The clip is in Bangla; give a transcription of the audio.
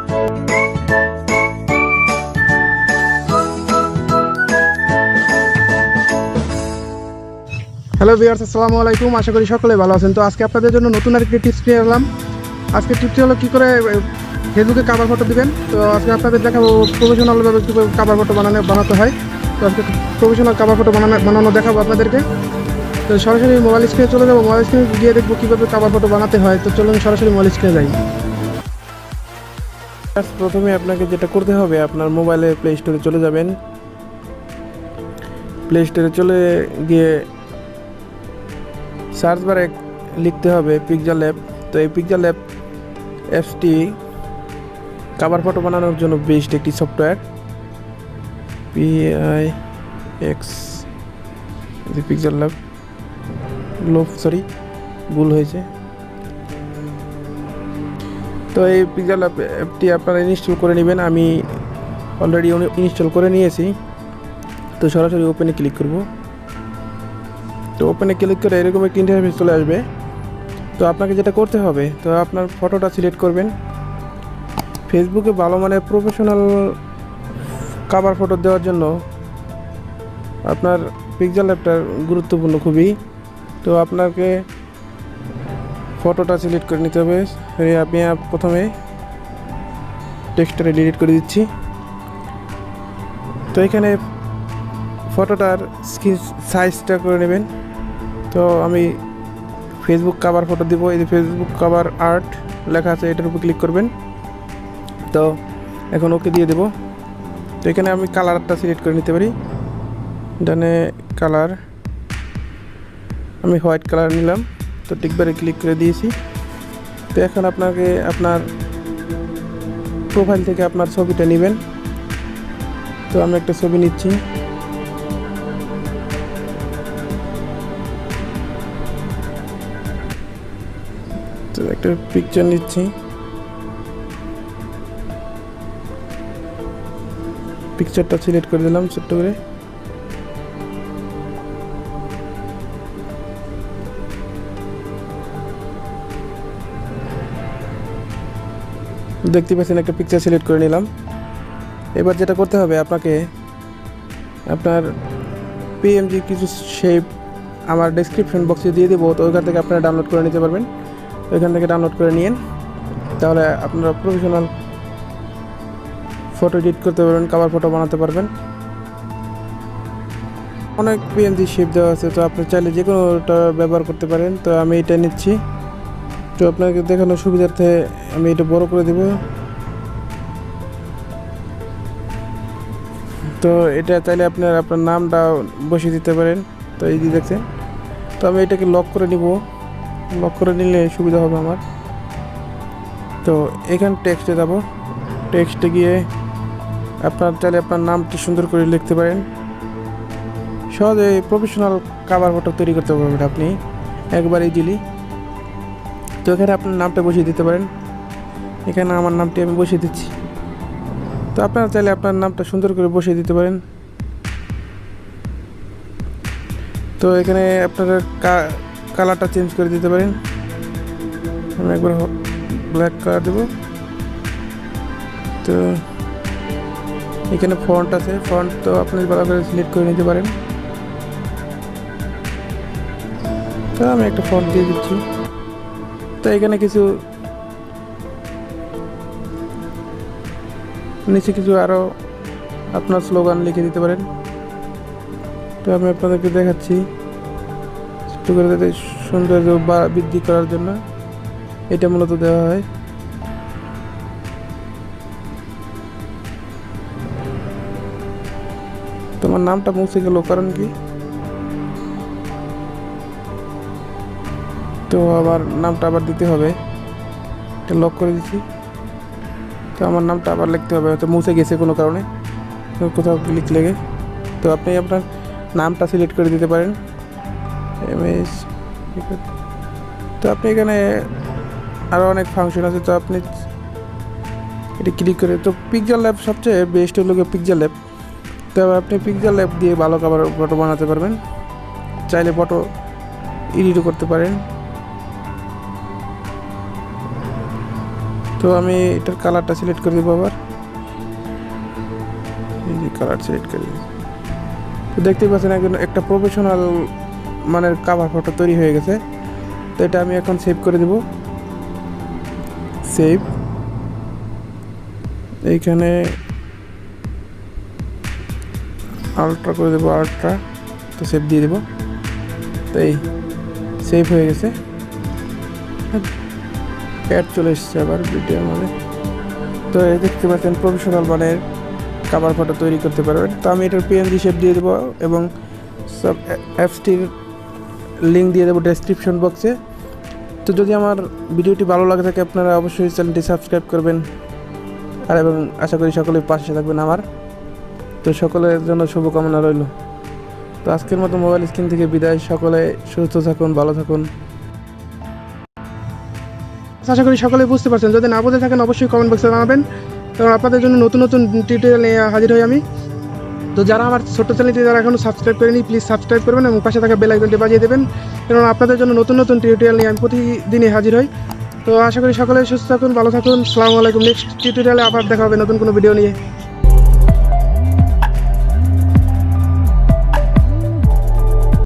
হ্যালো ভিউয়ার্স, আসসালামু আলাইকুম। আশা করি সকলে ভালো আছেন। তো আজকে আপনাদের জন্য নতুন আরেকটি টিপস নিয়ে এলাম। আজকে টিপসটি হলো কী করে ফেসবুকে কভার ফটো দিবেন। তো আজকে আপনাদের দেখাবো প্রফেশনালভাবে কীভাবে কভার ফটো বানাতে হয়। তো আজকে প্রফেশনাল কভার ফটো বানানো দেখাবো আপনাদেরকে। তো সরাসরি মোবাইল স্ক্রিনে চলে যাবো, মোবাইল স্ক্রিনে গিয়ে দেখবো কীভাবে কভার ফটো বানাতে হয়। তো চলুন সরাসরি মোবাইল স্ক্রিনে যাই। প্রথমে আপনাকে যেটা করতে হবে, আপনার মোবাইলে প্লে স্টোরে চলে যাবেন। প্লে স্টোরে চলে গিয়ে সার্চ বারে লিখতে হবে পিক্সেলল্যাব। তো এই পিক্সেলল্যাব অ্যাপসটি কভার ফটো বানানোর জন্য বেস্ট একটি সফটওয়্যার। PIX পিক্সেলল্যাব ভুল হয়েছে। তো এই পিক্সেলল্যাব অ্যাপটি আপনারা ইনস্টল করে নেবেন। আমি অলরেডি ইনস্টল করে নিয়েছি। তো সরাসরি ওপেনে ক্লিক করব। তো ওপেনে ক্লিক করে এরকম একটি ইন্টারফেস চলে আসবে। তো আপনাকে যেটা করতে হবে, তো আপনার ফটোটা সিলেক্ট করবেন। ফেসবুকে ভালো মানের প্রফেশনাল কভার ফটো দেওয়ার জন্য আপনার পিক্সেলল্যাবটা গুরুত্বপূর্ণ খুবই। তো আপনাকে ফটোটা সিলেক্ট করে নিতে হবে। আমি প্রথমে টেক্সটটা ডিলিট করে দিচ্ছি। তো এখানে ফটোটার স্ক্রিন সাইজটা করে নেবেন। তো আমি ফেসবুক কভার ফটো দিব। এই যে ফেসবুক কভার আর্ট লেখা আছে, এটার উপর ক্লিক করবেন। তো এখন ওকে দিয়ে দেব। তো এখানে আমি কালারটা সিলেক্ট করে নিতে পারি। ডানে কালার আমি হোয়াইট কালার নিলাম। তো টিকবারে ক্লিক করে দিয়েছি। তো এখন আপনাকে আপনার প্রোফাইল থেকে আপনার ছবিটা নেবেন। তো আমি একটা ছবি নিচ্ছি। তো একটা পিকচার নিচ্ছি। পিকচারটা সিলেক্ট করে দিলাম ছোট্ট করে। দেখতে পাচ্ছেন একটা পিকচার সিলেক্ট করে নিলাম। এবার যেটা করতে হবে, আপনাকে আপনার PNG কিছু শেপ আমার ডেসক্রিপশন বক্সে দিয়ে দেবো। তো ওইখান থেকে আপনারা ডাউনলোড করে নিতে পারবেন। ওইখান থেকে ডাউনলোড করে নিন, তাহলে আপনারা প্রফেশনাল ফটো এডিট করতে পারবেন, কভার ফটো বানাতে পারবেন। অনেক PNG শেপ দেওয়া আছে, তো আপনি চাইলে যে কোনোটা ব্যবহার করতে পারেন। তো আমি এটা নিচ্ছি। তো আপনাকে দেখানোর সুবিধার্থে আমি এটা বড় করে দেব। তো এটা চাইলে আপনার নামটা বসিয়ে দিতে পারেন। তো এই যে দেখছেন। তো আমি এটাকে লক করে নিব। লক করে নিলে সুবিধা হবে আমার। তো এখানে টেক্সটে যাব। টেক্সটে গিয়ে আপনার চাইলে আপনার নামটি সুন্দর করে লিখতে পারেন। সহজে প্রফেশনাল কভার ফটো তৈরি করতে পারবেন আপনি একবার ইজিলি। তো এখানে আপনার নামটা বসিয়ে দিতে পারেন। এখানে আমার নামটি আমি বসিয়ে দিচ্ছি। তো আপনারা চাইলে আপনার নামটা সুন্দর করে বসিয়ে দিতে পারেন। তো এখানে আপনারা কালারটা চেঞ্জ করে দিতে পারেন। আমি একবার ব্ল্যাক কালার দেব। তো এখানে ফন্ট আছে, ফন্ট তো আপনি ভালো করে সিলেক্ট করে নিতে পারেন। তো আমি একটা ফন্ট দিয়ে দিচ্ছি। তো এখানে কিছু নিচে কিছু আরও আপনার স্লোগান লিখে দিতে পারেন। তো আমি আপনাদেরকে দেখাচ্ছি একটু করে, যাতে সৌন্দর্য বৃদ্ধি করার জন্য এটা মূলত দেওয়া হয়। তোমার নামটা মুছে গেল, কারণ কি? তো আমার নামটা আবার দিতে হবে। এটা লক করে দিচ্ছি। তো আমার নামটা আবার লিখতে হবে, হয়তো মুছে গেছে কোনো কারণে, কোথাও ক্লিক লেগে। তো আপনি আপনার নামটা সিলেক্ট করে দিতে পারেন। ইমেজ। তো আপনি এখানে আরও অনেক ফাংশন আছে। তো আপনি এটা ক্লিক করে, তো পিক্সেলল্যাব সবচেয়ে বেস্ট হলো পিক্সেলল্যাব। তো আপনি পিক্সেলল্যাব দিয়ে ভালো কভার ফটো বানাতে পারবেন। চাইলে ফটো এডিটও করতে পারেন। তো তো আমি এটার কালারটা সিলেক্ট করে দেবো আবার, এই যে কালার সিলেক্ট করে দিই। তো দেখতেই পাচ্ছেন একটা প্রফেশনাল মানের কাভার ফটো তৈরি হয়ে গেছে। তো এটা আমি এখন সেভ করে দেব, সেভ। এইখানে আলট্রা করে দেবো, আলট্রা, তো সেভ দিয়ে দেবো। তো এই সেভ হয়ে গেছে, অ্যাড চলে এসছে আবার ভিডিওর মধ্যে। তো এই দেখতে পাচ্ছেন প্রফেশনাল মানের কাভার ফটো তৈরি করতে পারবেন। তো আমি এটার পিএনজি শেপ দিয়ে দেবো এবং সব অ্যাপসটির লিঙ্ক দিয়ে দেবো ডেসক্রিপশন বক্সে। তো যদি আমার ভিডিওটি ভালো লাগে থাকে আপনারা অবশ্যই চ্যানেলটি সাবস্ক্রাইব করবেন, আর এবং আশা করি সকলের পাশে থাকবেন আমার। তো সকলের জন্য শুভকামনা রইল। তো আজকের মতো মোবাইল স্ক্রিন থেকে বিদায়, সকলে সুস্থ থাকুন, ভালো থাকুন। আশা করি সকলে বুঝতে পারছেন, যদি না বুঝে থাকেন অবশ্যই কমেন্ট বক্সে জানাবেন, কারণ আপনাদের জন্য নতুন নতুন টিউটোরিয়াল নিয়ে হাজির হই আমি। তো যারা আমার ছোট্ট চ্যানেলটি যারা এখনও সাবস্ক্রাইব করেনি প্লিজ সাবস্ক্রাইব করবেন এবং পাশে থাকা বেল আইকনটি বাজিয়ে দেবেন, কারণ আপনাদের জন্য নতুন নতুন টিউটোরিয়াল নিয়ে আমি প্রতিদিনই হাজির হই। তো আশা করি সকলে সুস্থ থাকুন, ভালো থাকুন। আসসালামু আলাইকুম। নেক্সট টিউটোরিয়ালে আবার দেখা হবে নতুন কোনো ভিডিও নিয়ে।